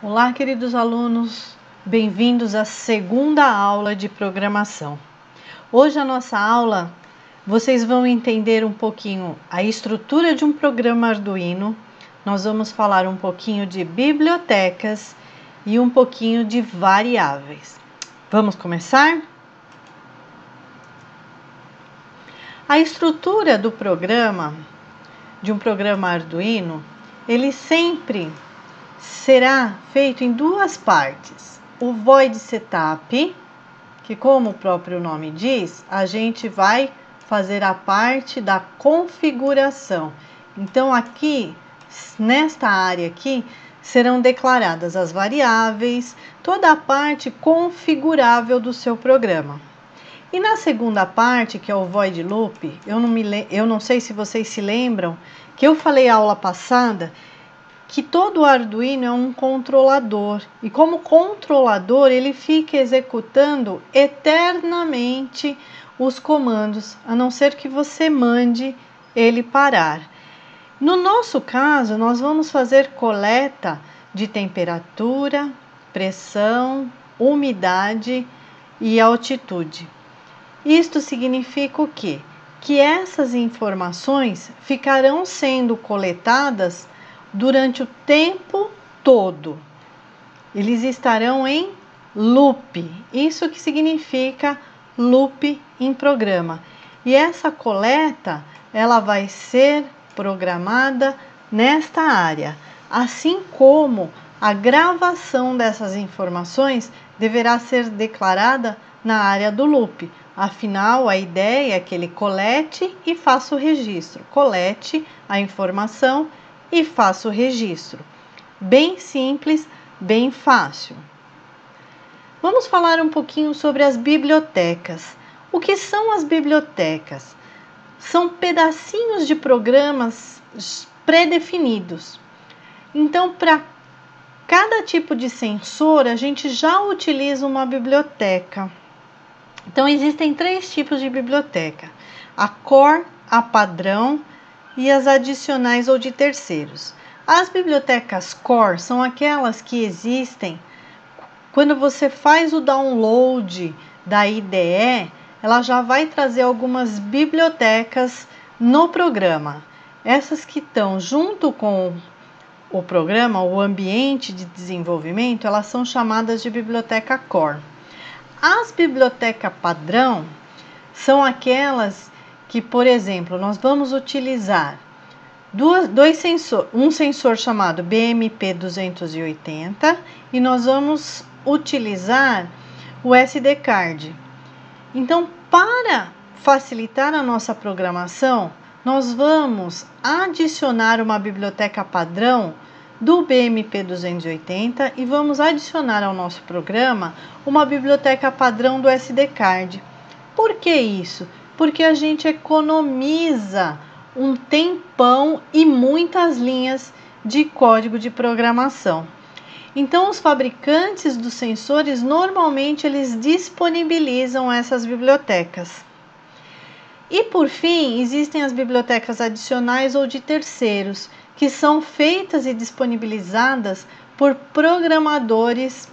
Olá, queridos alunos, bem-vindos à segunda aula de programação. Hoje a nossa aula, vocês vão entender um pouquinho a estrutura de um programa Arduino, nós vamos falar um pouquinho de bibliotecas e um pouquinho de variáveis. Vamos começar? A estrutura do programa, de um programa Arduino, ele sempre será feito em duas partes. O void setup, que como o próprio nome diz, a gente vai fazer a parte da configuração. Então aqui, nesta área aqui, serão declaradas as variáveis, toda a parte configurável do seu programa. E na segunda parte, que é o void loop, eu não sei se vocês se lembram, que eu falei a aula passada, que todo Arduino é um controlador. E como controlador, ele fica executando eternamente os comandos, a não ser que você mande ele parar. No nosso caso, nós vamos fazer coleta de temperatura, pressão, umidade e altitude. Isto significa o quê? Que essas informações ficarão sendo coletadas durante o tempo todo. Eles estarão em loop. Isso que significa loop em programa. E essa coleta, ela vai ser programada nesta área, assim como a gravação dessas informações deverá ser declarada na área do loop. Afinal, a ideia é que ele colete e faça o registro. Colete a informação e faça o registro. Bem simples, bem fácil. Vamos falar um pouquinho sobre as bibliotecas. O que são as bibliotecas? São pedacinhos de programas pré-definidos. Então, para cada tipo de sensor, a gente já utiliza uma biblioteca. Então, existem três tipos de biblioteca: a core, a padrão e as adicionais ou de terceiros. As bibliotecas core são aquelas que existem quando você faz o download da IDE, ela já vai trazer algumas bibliotecas no programa. Essas que estão junto com o programa, o ambiente de desenvolvimento, elas são chamadas de biblioteca core. As bibliotecas padrão são aquelas que, por exemplo, nós vamos utilizar um sensor chamado BMP280 e nós vamos utilizar o SD card. Então, para facilitar a nossa programação, nós vamos adicionar uma biblioteca padrão do BMP280 e vamos adicionar ao nosso programa uma biblioteca padrão do SD card. Por que isso? Porque a gente economiza um tempão e muitas linhas de código de programação. Então, os fabricantes dos sensores, normalmente, eles disponibilizam essas bibliotecas. E, por fim, existem as bibliotecas adicionais ou de terceiros, que são feitas e disponibilizadas por programadores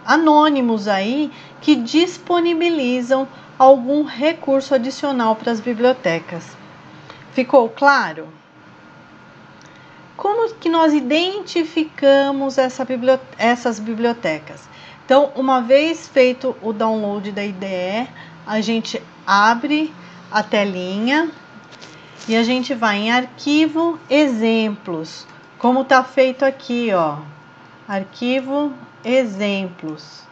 anônimos aí, que disponibilizam algum recurso adicional para as bibliotecas. Ficou claro? Como que nós identificamos essas bibliotecas? Então, uma vez feito o download da IDE, a gente abre a telinha e a gente vai em arquivo exemplos, como está feito aqui, ó, arquivo exemplos.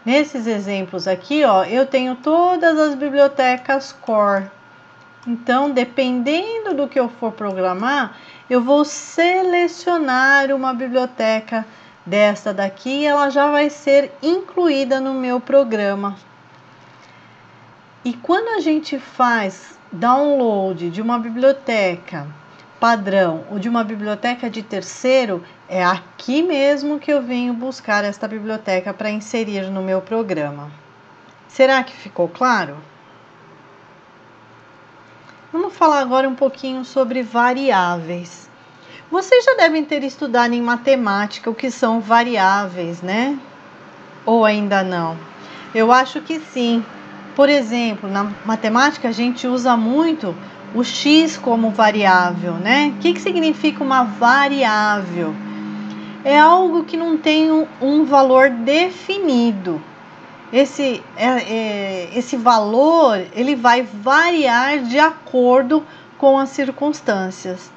Nesses exemplos aqui, ó, eu tenho todas as bibliotecas core. Então, dependendo do que eu for programar, eu vou selecionar uma biblioteca desta daqui e ela já vai ser incluída no meu programa. E quando a gente faz download de uma biblioteca padrão ou de uma biblioteca de terceiro, é aqui mesmo que eu venho buscar esta biblioteca para inserir no meu programa. Será que ficou claro? Vamos falar agora um pouquinho sobre variáveis. Vocês já devem ter estudado em matemática o que são variáveis, né? Ou ainda não? Eu acho que sim. Por exemplo, na matemática a gente usa muito o x como variável, né? O que significa uma variável? É algo que não tem um valor definido. Esse valor ele vai variar de acordo com as circunstâncias.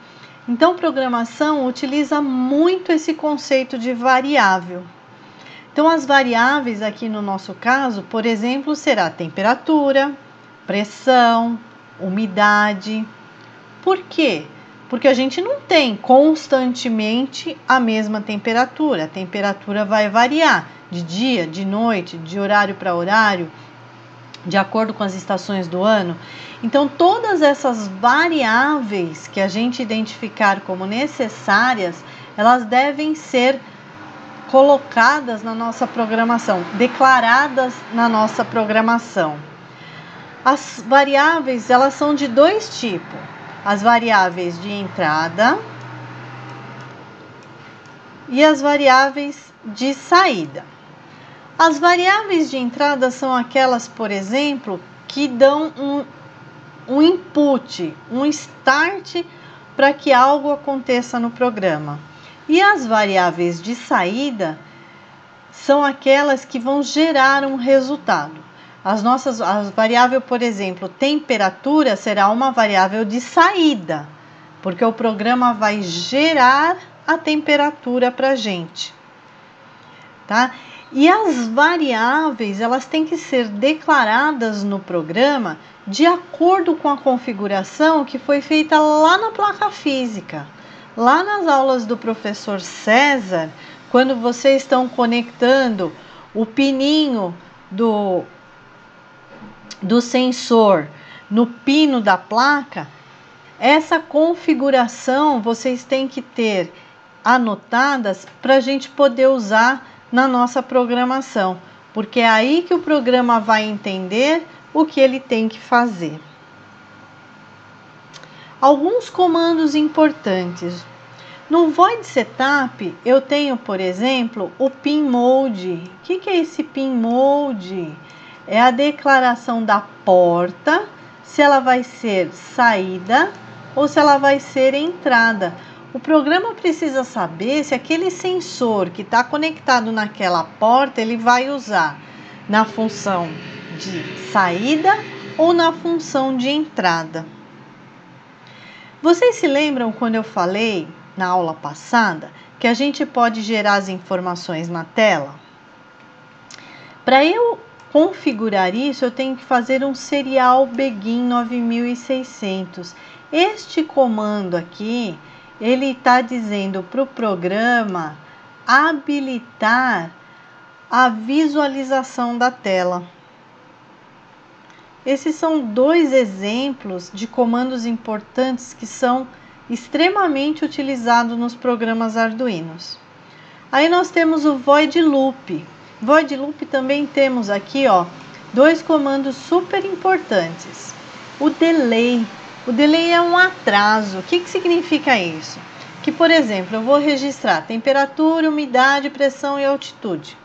Então, programação utiliza muito esse conceito de variável. Então, as variáveis aqui no nosso caso, por exemplo, será temperatura, pressão, umidade. Por quê? Porque a gente não tem constantemente a mesma temperatura. A temperatura vai variar de dia, de noite, de horário para horário, de acordo com as estações do ano. Então, todas essas variáveis que a gente identificar como necessárias, elas devem ser colocadas na nossa programação, declaradas na nossa programação. As variáveis, elas são de dois tipos. As variáveis de entrada e as variáveis de saída. As variáveis de entrada são aquelas, por exemplo, que dão um input, um start para que algo aconteça no programa. E as variáveis de saída são aquelas que vão gerar um resultado. As variáveis, por exemplo, temperatura será uma variável de saída, porque o programa vai gerar a temperatura para a gente, tá? E as variáveis, elas têm que ser declaradas no programa de acordo com a configuração que foi feita lá na placa física. Lá nas aulas do professor César, quando vocês estão conectando o pininho do sensor no pino da placa, essa configuração vocês têm que ter anotadas para a gente poder usar na nossa programação, porque é aí que o programa vai entender o que ele tem que fazer. Alguns comandos importantes. No Void Setup, eu tenho, por exemplo, o Pin Mode. O que é esse Pin Mode? É a declaração da porta, se ela vai ser saída ou se ela vai ser entrada. O programa precisa saber se aquele sensor que está conectado naquela porta, ele vai usar na função de saída ou na função de entrada. Vocês se lembram quando eu falei na aula passada que a gente pode gerar as informações na tela? Para eu configurar isso, eu tenho que fazer um serial begin 9600. Este comando aqui, ele está dizendo para o programa habilitar a visualização da tela. Esses são dois exemplos de comandos importantes que são extremamente utilizados nos programas Arduinos. Aí nós temos o Void Loop. Void Loop também temos aqui, ó, dois comandos super importantes. O delay. O delay é um atraso. O que significa isso? Que, por exemplo, eu vou registrar temperatura, umidade, pressão e altitude.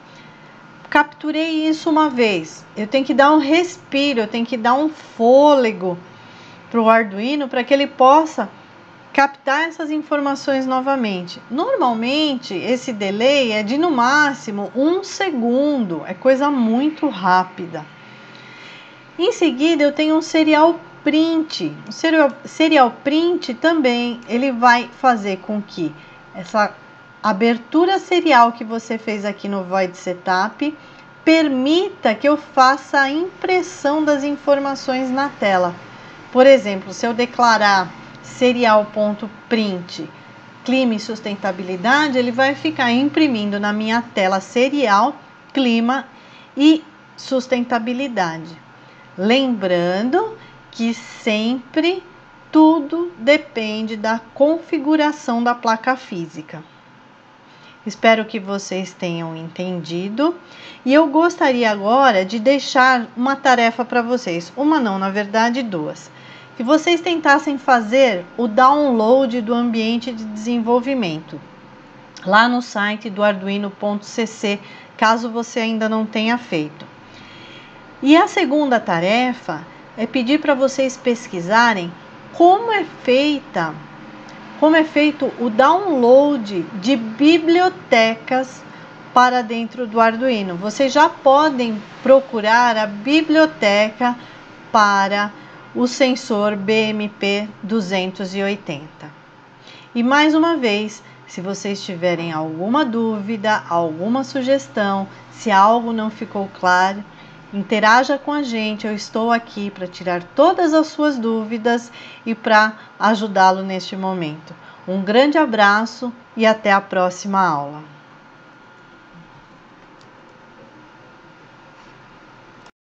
Capturei isso uma vez. Eu tenho que dar um respiro, eu tenho que dar um fôlego para o Arduino para que ele possa captar essas informações novamente. Normalmente, esse delay é de no máximo 1 segundo, é coisa muito rápida. Em seguida, eu tenho um serial print. O serial print também, ele vai fazer com que essa abertura serial que você fez aqui no Void Setup permita que eu faça a impressão das informações na tela. Por exemplo, se eu declarar serial.print clima e sustentabilidade, ele vai ficar imprimindo na minha tela serial, clima e sustentabilidade. Lembrando que sempre tudo depende da configuração da placa física. Espero que vocês tenham entendido. E eu gostaria agora de deixar uma tarefa para vocês. Uma não, na verdade duas. que vocês tentassem fazer o download do ambiente de desenvolvimento lá no site do arduino.cc, caso você ainda não tenha feito. E a segunda tarefa é pedir para vocês pesquisarem como é feito o download de bibliotecas para dentro do Arduino. Vocês já podem procurar a biblioteca para o sensor BMP280. E mais uma vez, se vocês tiverem alguma dúvida, alguma sugestão, se algo não ficou claro, interaja com a gente. Eu estou aqui para tirar todas as suas dúvidas e para ajudá-lo neste momento. Um grande abraço e até a próxima aula.